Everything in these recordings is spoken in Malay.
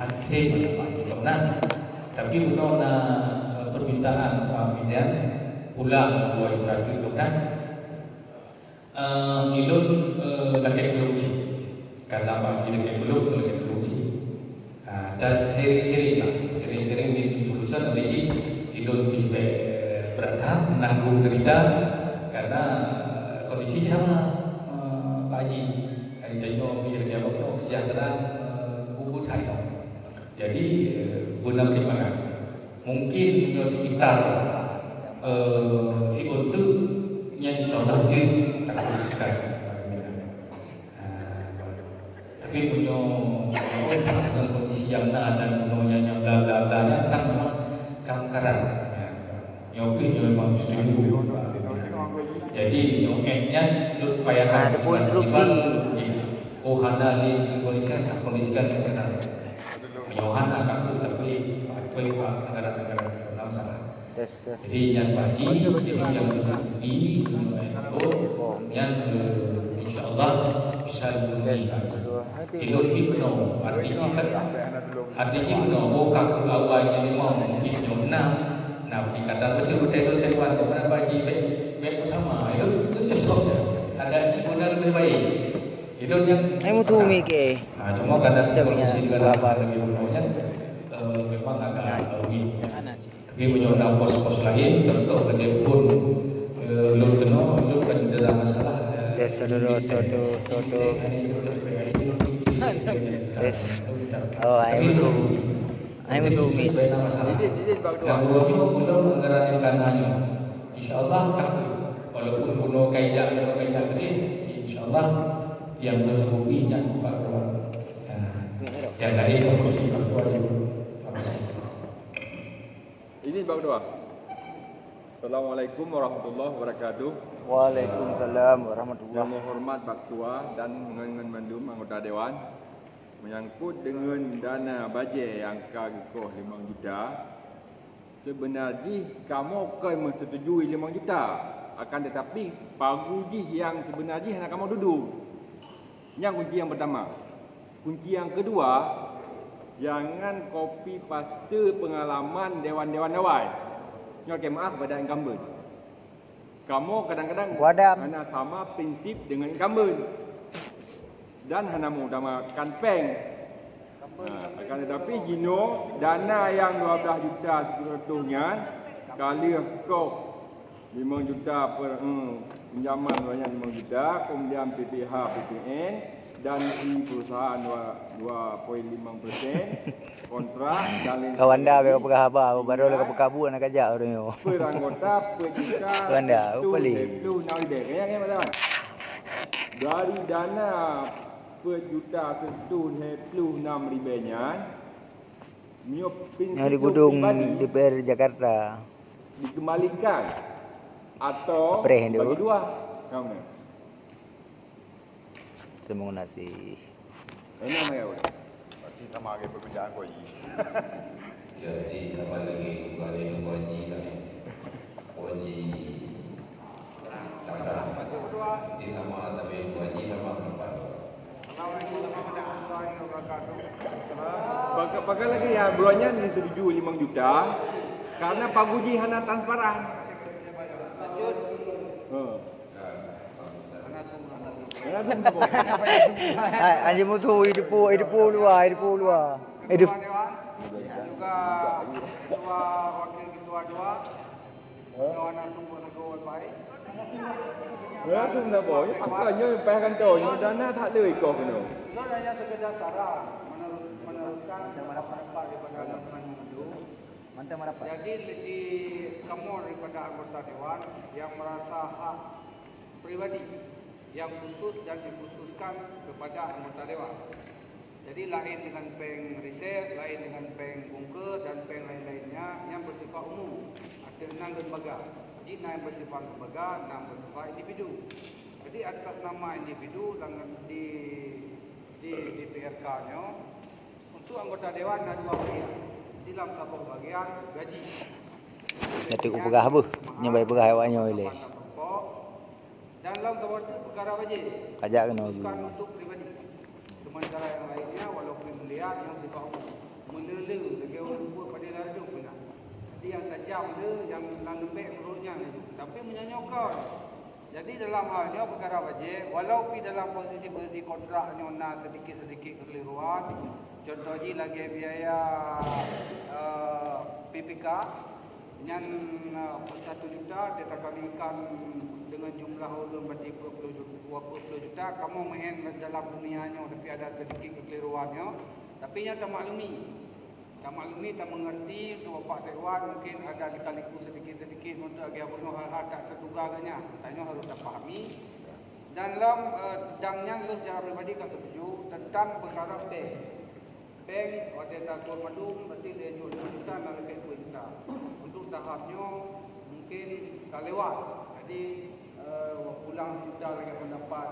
hansip Pak Haji Komnan. Tapi menurut permintaan Pak Midan pulang buat Haji Komnan, ilun lagi beruji karena Pak Haji lagi beruji. Dan seri-seri di solusi lagi ilun di beratap menanggung derita karena kondisinya sama Pak Haji. Tengok biar dia apa sejahtera kubur Thai. Jadi guna bagaimana? Mungkin punya sekitar si untuk yang insyaallah je tak khususkan. Tapi punya tentang kondisi yang dan punya yang bla-bla-nya tak memang kangkaran. Yang memang setuju. Jadi yang nya lut payakan. Ada poin interupsi. Hana di kondisikan kenal. Yohan agak tapi negara-negara salah. Jadi yang baji, jadi yang mencukupi, yang insyaallah bisa itu hipno artinya bukan awalnya ni mau hipno nah dikata betul-betul saya buat kepada baji baik utama itu cocok ada cipunan lebih baik. Itu yang Ai mutu mi ke. Cuma kadang kondisi negara lebih umumnya memang agak rugi. Tapi punya pos-pos lain, contoh kedai pun lur kena, lur kan ada masalah. Yes, sodo. Yes. Oh, ai mutu mi. Dan burungnya belum anggaran kanannya. Insyaallah walaupun bunuh kaidah ini, insyaallah yang mencukupi dan buka ruang yang lain harus dibuat ini bab doa. Assalamualaikum warahmatullahi wabarakatuh. Waalaikumsalam warahmatullahi. Yang menghormat Pak Ketua dan dengan mandum anggota dewan menyangkut dengan dana bajet yang kau 5 juta. Sebenarnya kamu akan menyetujui 5 juta, akan tetapi paguji yang sebenarnya nak kamu duduk. Yang kunci yang pertama. Kunci yang kedua, jangan copy paste pengalaman dewan-dewan awal. Nyoke maaf pada incumbent. Kamu kadang-kadang hanya sama prinsip dengan incumbent. Dan hanya mengutamakan peng. Akan tetapi Gino, dana yang 12 juta seterusnya kali kau 5 juta per pinjaman banyak 5 juta, kemudian PPH, PPN dan si perusahaan 2.5% kontrak dan lain Kawan dah bagi pegah apa, baru lagi pekabu nak ajak orang yo. per anggota per juta. Kawan dah, upali. Dari dana per juta setu 26 ribanya yang di gedung DPR Jakarta dikembalikan atau bagi dua. Kamu terima kasih. Ini apa ya? Pasti sama lagi perbincangan kau ini. Jadi apa lagi balik wajib kan? Wajib di sama tapi wajib sama tempat. Pakai lagi ya bulannya disetujui 5 juta karena paguji hanya transparan. Anjing mutu hidup luar. Hidup. Juga ketua wakil ketua dua, kawan aku menegur baik. Ya tu nak boleh. Pakainya payahkan tu. Dana tak leh kau kena. Itu hanya sekedar saran meneruskan apa daripada teman dulu. Jadi di kamu daripada anggota dewan yang merasa hak pribadi yang khusus dan dikhususkan kepada anggota dewan. Jadi lain dengan peng riset, lain dengan peng bungke dan peng lain-lainnya yang bersifat umum. Ada 6 lembaga. Jadi 6 bersifat lembaga, 6 bersifat individu. Jadi atas nama individu dan di DPRK-nya untuk anggota dewan ada 2 bagian. Dalam satu bagian gaji. Jadi aku pegah apa? Nyabai pegah awaknya oleh. Dan dalam satu perkara bajet. Kajak kena bukan untuk pribadi. Sementara yang lainnya walaupun melihat yang sifat umum. melele lagi orang buat pada lalu pula. Jadi yang tajam dia, yang lembek perutnya itu. Tapi menyanyokkan. Jadi dalam halnya perkara wajib, walaupun dalam posisi kontraknya nak sedikit-sedikit kekeliruan, contohnya lagi biaya PPK yang 1 juta dia kalikan dengan jumlah orang berarti 20 juta, kamu main dalam dunianya tapi ada sedikit kekeliruannya, tapi yang tak maklumi. Tak maklumi, tak mengerti untuk Bapak Dewan mungkin ada dikaliku sedikit-sedikit untuk agak penuh hal-hal tak terduganya. Tanya harus tak fahami. Dalam sidangnya lu secara pribadi kau setuju tentang perkara bank. Bank ada takut madu berarti dia jual 5 juta dan lebih 2 juta. Untuk tahapnya mungkin tak lewat. Jadi pulang juta lagi pendapat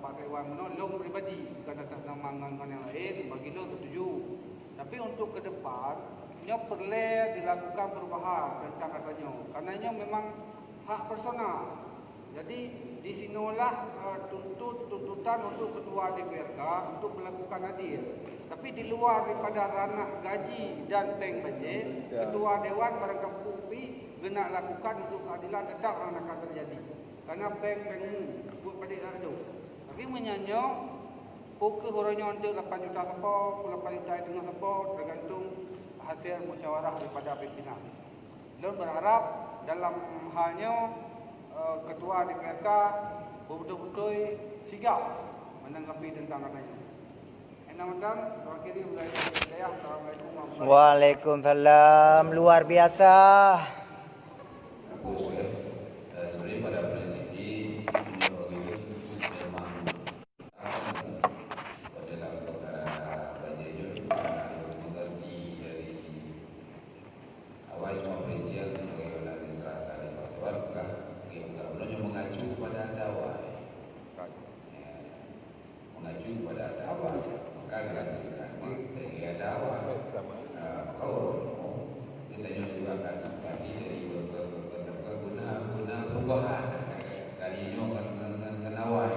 Pak Dewan menolong pribadi bukan atas nama anggaran yang lain, bagi lu setuju. Tapi untuk ke depan, perlu dilakukan perubahan tentang katanya. Karenanya memang hak personal. Jadi di sinilah tuntutan untuk ketua DPRK untuk melakukan adil. Tapi di luar daripada ranah gaji dan bank bajet, ketua dewan barangkali kena lakukan untuk keadilan tetap akan terjadi. Karena bank-bankmu buat pada itu. Tapi menyanyok pokok orangnya untuk 8 juta lepas, 8 juta tengah lepas, tergantung hasil musyawarah daripada pimpinan. Lalu berharap dalam halnya ketua DPRK betul-betul sigap menanggapi tentang adanya. Enam-enam, terakhir mulai dari saya. Assalamualaikum warahmatullahi wabarakatuh. Waalaikumsalam. Luar biasa. Bagus ya. Sebenarnya pada prinsipnya memang dalam perkara bajetnya mengerti dari awal cuma perincian sebagai administrator di pasar bukan yang mengacu pada dakwah, mengacu pada dakwah maka dilanjutkan dari dakwah. Kalau kita juga akan sekali dari guna perubahan kali ini mengenawai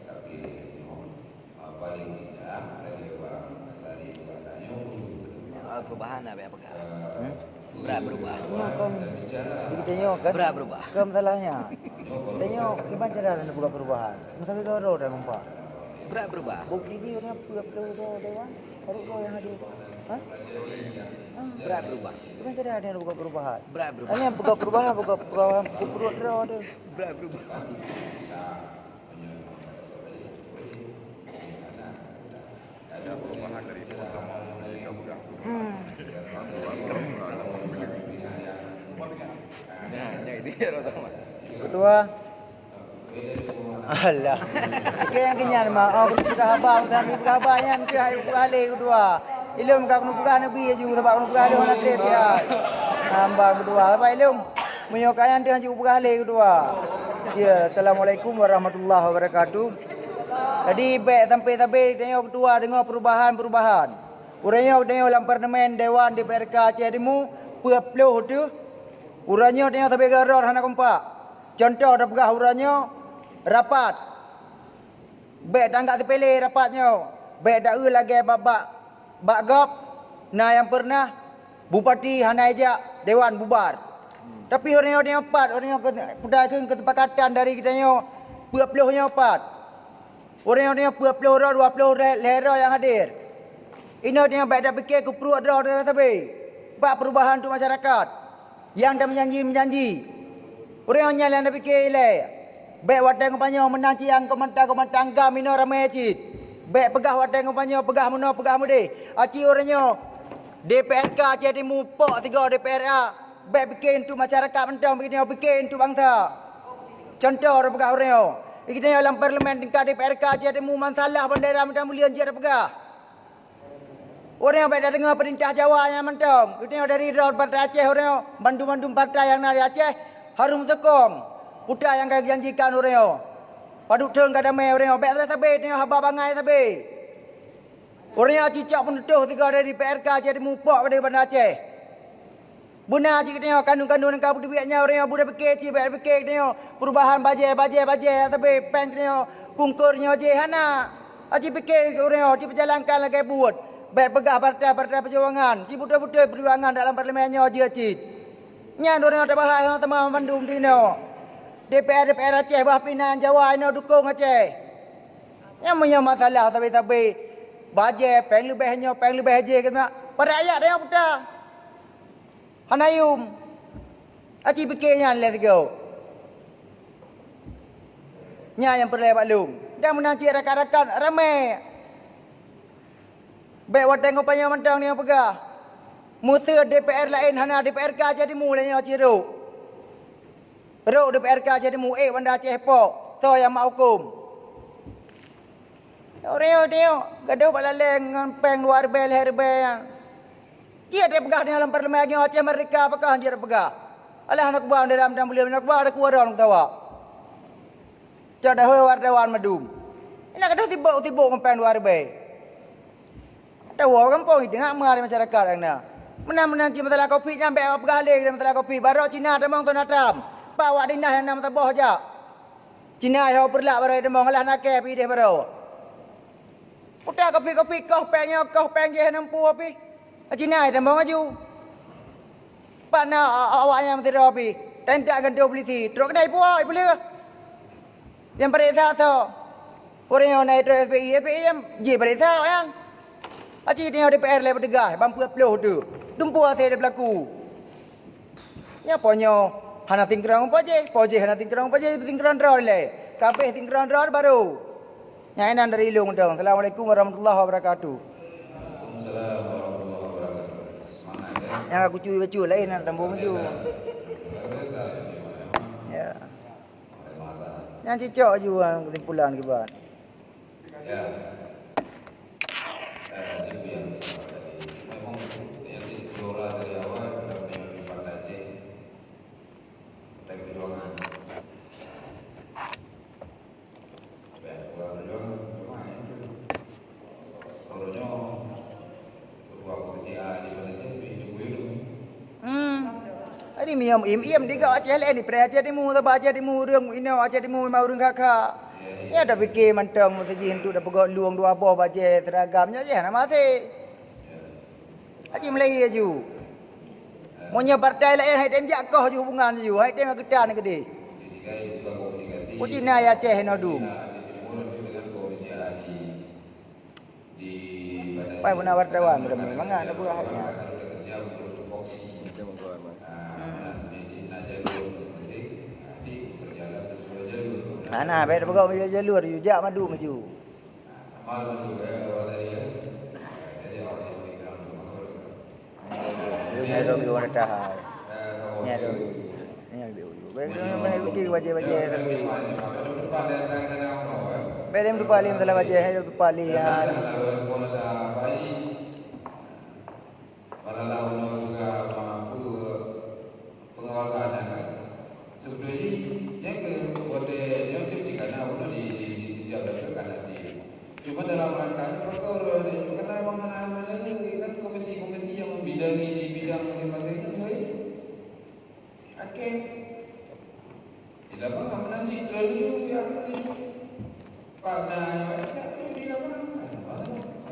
tapi paling tidak dari Bang Asari katanya Perubahan apa ya? Berat berubah. bicara Berat berubah. Ke masalahnya. Tanya gimana cara nak buat perubahan? Masa kita ada dah nampak. Berat berubah. Bukti dia orang apa dewan? Baru yang hadir. Hah? Berat berubah. Gimana cara dia nak buat perubahan? Berat berubah. Hanya buat perubahan perut draw ada. Berat berubah. Ada perubahan dari pertama dari budak. Ketua. Alah. Kita yang kenyal mah. Oh, buka habang kami buka habangnya ke hai buka hale kedua. Ilum kau kena buka nabi juga sebab kena buka hale orang kret ya. Hamba kedua. Apa ilum? Menyokayan dia juga buka hale kedua. Ya, Assalamualaikum warahmatullahi wabarakatuh. Jadi baik sampai tengok ketua dengar perubahan. Uranya tengok dalam parlimen dewan DPRK Aceh Timur peluh tu. Uranya tengok sampai garor hana kompak. Contoh dah pegah uranya rapat. Baik tanggak terpilih rapatnya. Baik dak lagi bak gop. Nah yang pernah bupati hana ajak dewan bubar. Tapi orang-orang empat, orang pedagang ketepakatan dari kita nyo peluhnya empat. Orang-orang 20 orang 20 lera yang hadir. Ini dia baik dah fikir ke perut dah tapi buat perubahan untuk masyarakat. Yang dah menjanji. Orang yang dah fikir ilai. Baik wadah ngupanya menanti yang komentar tangga minor ramai cit. Baik pegah wadah ngupanya pegah mudi. Aci orangnya DPRK Aceh Timur pok 3 DPRA. Baik fikir untuk masyarakat mentang fikir untuk bangsa. Contoh orang pegah orangnya. Kita dalam parlimen tingkat DPRK Aceh Timur masalah bandera mentang mulia je pegah. Orang yang baik dah dengar perintah Jawa yang mentang. Kita dari Partai Aceh orang bantu partai yang dari Aceh harum tekong. Putra yang kau janjikan orang. Paduk teng kada mai orang baik sabe tengok haba bangai sabe. Orang yang cicak pun tuh 3 dari DPRK Aceh Timur pok pada Bandar Aceh. Benar jika tengok kandung-kandung yang kau duitnya orang yang budak fikir tengok perubahan bajet tapi bank tengok kungkurnya je hana. Aji fikir orang aji berjalankan lagi buat. Baik pegah partai perjuangan. Ci betul-betul perjuangan dalam parlimennya dia cit. Nya dorang ada bahas sama teman Bandung dino. DPR Aceh bah Pinang Jawa ino dukung Aceh. Nya punya masalah tapi baje peng lebih aje kena. Pada ayat dia putar. Hanayum. Aci fikirnya let's go. Nya yang perlu maklum. Dan menanti rakan-rakan ramai. Baik wadah ngopanya mentang ni yang pegah. Musuh DPR lain hana DPR ka jadi mulai yang ciru. Ro DPR ka jadi mu benda Aceh pok. So yang mak hukum. Dia gaduh balaleng dengan peng luar bel herbel. Dia pegah dalam parlimen yang Aceh mereka apakah dia pegah. Alah nak buang dalam beliau nak buang ada kuara orang tawa. Jadi wartawan madum. Ini gaduh tibuk dengan peng luar bel. Ada orang kampung itu nak mengalir masyarakat yang nak. Menang masalah kopi nyampe pegah leh dalam masalah kopi. Baru Cina demong tu natam. Bawa dinah yang nama taboh aja. Cina yang perlak baru demong alah nak ke pi dia baru. Udah kopi kau peng je nampu api. Cina demong aju. Pana awak yang mesti rapi. Tendak gandu polisi. Teruk kedai puak boleh. Yang periksa tu. Orang yang naik terus SPI yang je periksa kan. Aci dia DPR le berdegah bampu upload tu. Dumpu asal dia berlaku. Ya ponyo hana tingkrang poje hana tingkrang poje tingkrang draw le. Kabeh tingkrang draw baru. Nyainan dari ilung dong. Assalamualaikum warahmatullahi wabarakatuh. Waalaikumsalam warahmatullahi wabarakatuh. Semangat ya. Yang aku cuci lain nak tambung tu. Ya. Yang cicak juga kesimpulan kibat. Ya. Itu yang sama tadi. Memang yang dikelola dari awal benar-benar di Banda Aceh dari perjuangan. Perjuangan cuma itu. Orangnya ketua komisi A di Banda Aceh itu. Ini miam im diga Aceh le ni pre Aceh dimu ta Aceh dimu reung ino Aceh dimu mau reung kakak. Ya dah fikir mantang mesti hentu dah pegak luang dua boh Aceh seragamnya je nama se. Aceh Melayu aju. Monya partai lain hai tem jakoh ju hubungan ju hai tem gedan gede. Putina ya Aceh no dum. Pai puna wartawan memang ada buahnya. Ana baik pegau jalur ju jak madu maju. Nya do bi wana tahai. Nya do. Baik baik pergi wajah-wajah tapi. Belum dupali masalah wajah hai dupali ya. Cuma dalam rangka perkara ini karena memang anak-anak ini kan komisi-komisi yang membidangi di bidang masing-masing itu saya. Oke. Tidak apa menasih dulu ya. Pada tidak apa.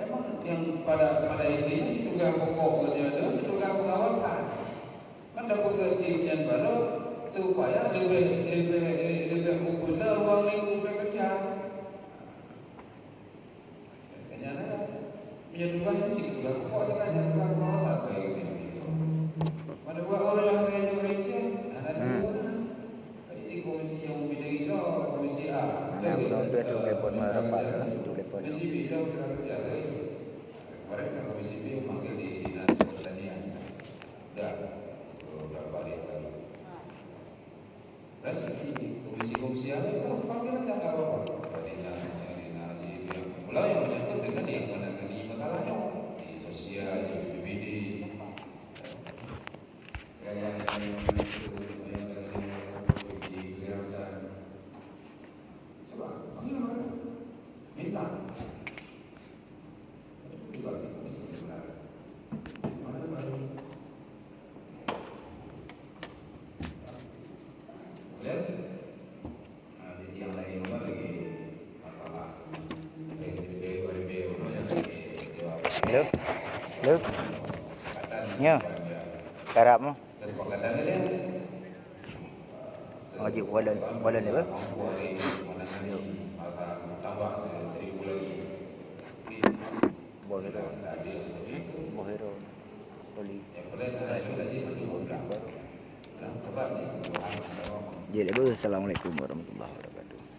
Memang yang pada ini juga pokok saja juga pengawasan. Mana pekerjaan baru supaya lebih mempunyai ruang lingkup bekerja. Menyedulkan sih juga kok kita jangan pengawasan kayak gini. Pada buat orang yang ada Indonesia ada dua. Jadi komisi yang membidangi itu komisi A. Komisi B itu kita kerja lagi. Kemarin kan komisi B memanggil di dinas pertanian. Dah beberapa hari yang lalu. Dan komisi A itu panggilan nggak apa-apa. Dinas mulai yang menyangkut dengan yang menangani masalahnya di sosial, di BPBD, Lu. Lu. Nya. Karap mo. Kesepakatan dia. Oh, jik walon ni ba? Masa tambah 1,000 lagi. Bohero. Bohero. Toli. Yang boleh ada itu lagi bagi bodoh. Nah, tebak ni. Jadi, Assalamualaikum warahmatullahi wabarakatuh.